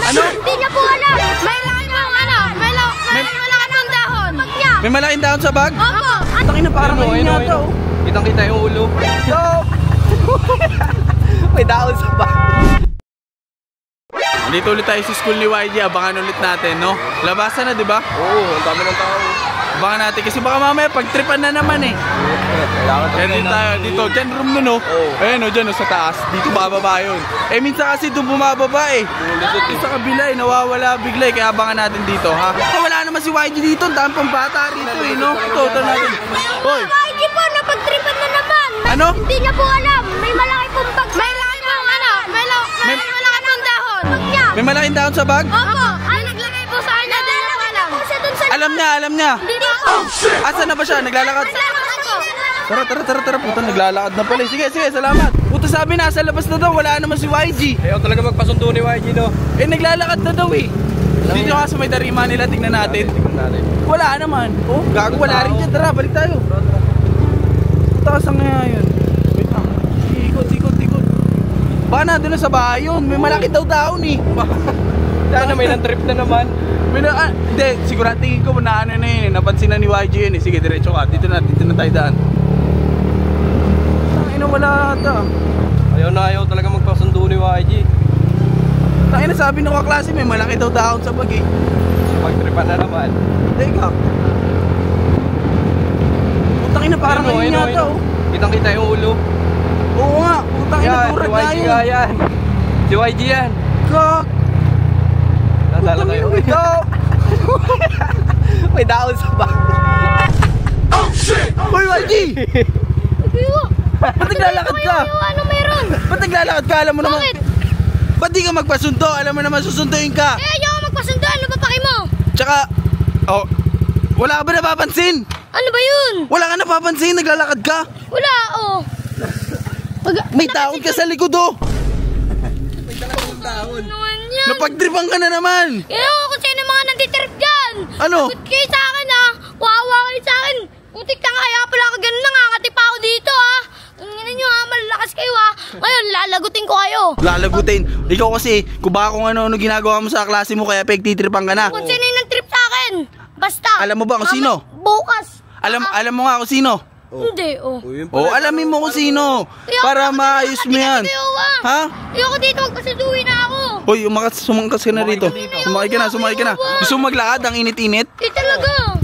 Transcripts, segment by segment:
Ano? Hindi niya po alam. May laki pong ano, may malaki pong dahon. May malaking dahon sa bag? Opo. Takin na parang ayun yata oh. Kitang-kita yung ulo. Yo! May dahon sa bag. Dito ulit tayo sa school ni YG, abangan ulit natin, no? Labasan na, di ba? Oo, ang dami ng tao. Abangan natin kasi baka mamaya pagtripan na naman eh. Kaya din tayo dito, dyan room nun, no? Ayan, no, dyan, no, sa taas. Dito bababa yun. Eh, minsan kasi doon bumababa eh. Sa kabila eh, nawawala bigla eh. Kaya abangan natin dito, ha? Wala naman si YG dito, ang dami pang bata rito eh, no? Toto natin. Hoy! YG po, napagtripan na naman. Ano? Hindi niya po alam. May malaki pong bag. May laki pong ano, may malaki pong dahon. May malaking dahon sa bag? Opo. Ano naglagay po sa kanya? Hindi niya po alam. Alam niya. Hindi po. Asan na ba siya? Naglalakad? Tara. Puta, naglalakad na pala. Sige, salamat. Puta, sabi nasa labas na daw. Wala naman si YG. Ayaw talaga magpasundo ni YG, no? Eh, naglalakad na daw eh. Dito nga sa may darima nila. Tingnan natin. Wala naman. Oh, gago. Wala rin dyan. Tara, balik tayo. Puta, saan nga yun? Wait lang. Ikot. Baka na doon sa bahay yun. May malaki daw daon eh. Sana may trip na naman. Hindi, siguro tingin ko na ano na yun. Napansin na ni YG yun eh. Sige, diretso ka. Dito na tayo daan. Tangina, wala ata. Ayaw talaga magpasundo ni YG. Tangina, sabi ng kaklase may malaki daw daon sa bag eh. Pagtripan na naman. Teka. Tangina, parang ayun yata oh. Kitang-kita yung ulo. Oo nga, putang ina, turad na yun. Yan. Si YG yan. Kak! Nadala kayo. May daon sa bag. Oh shit! Hoy YG! Ba't naglalakad ka? Ano meron? Ba't naglalakad ka? Alam mo naman. Bakit? Ba't di ka magpasundo? Alam mo naman susunduin ka. Eh, ayaw magpasundo. Ano ba paki mo? Tsaka, oh, wala ka ba napapansin? Ano ba yun? Wala ka napapansin, naglalakad ka. Wala, oh. May taon ka sa likod oh. Ano naman yan? Napagtripan ka na naman. Ewan ko kung sino mga nanditrip dyan. Ano? Sagot kayo sa akin ha. Wawa kayo sa akin. Putik na kaya pala ako ganun. Nangangatipa ako dito ha. Tingnan nyo ha. Malalakas kayo ha. Ngayon lalagutin ko kayo. Lalagutin. Ikaw kasi, kung baka kung ano ginagawa mo sa klase mo kaya pagtitripan ka na. Kung sino yung nag-trip sa akin. Basta. Alam mo ba kung sino? Bukas. Alam mo nga kung sino. Hindi, oh. Oh, alamin mo kung sino. Para maayos mo yan. Ha? Ayoko dito, magpasuduin na ako. Hoy, sumangkas ka na rito. Sumakay ka na. Gusto mo maglakad? Ang init-init? Eh talaga.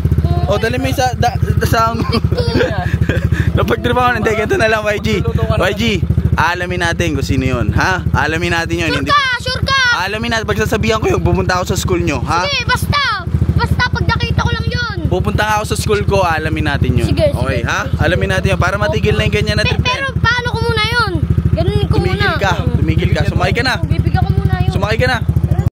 O, dali mo yung sa napagtripan ko. Hindi, ganito na lang, YG. YG, alamin natin kung sino yun. Ha? Alamin natin yun. Sure ka. Alamin natin. Pagsasabihan ko yung pumunta ako sa school nyo. Ha? Sige, basta pag nakita ko lang yun. Pupunta nga ako sa school ko, alamin natin yun. Sige. Okay, ha? Alamin natin yun para matigil na yung ganyan na trip. Pero paano ko muna yun? Ganunin ko muna. Tumigil ka. Sumakay ka na. Bibigyan ko muna yun. Sumakay ka na.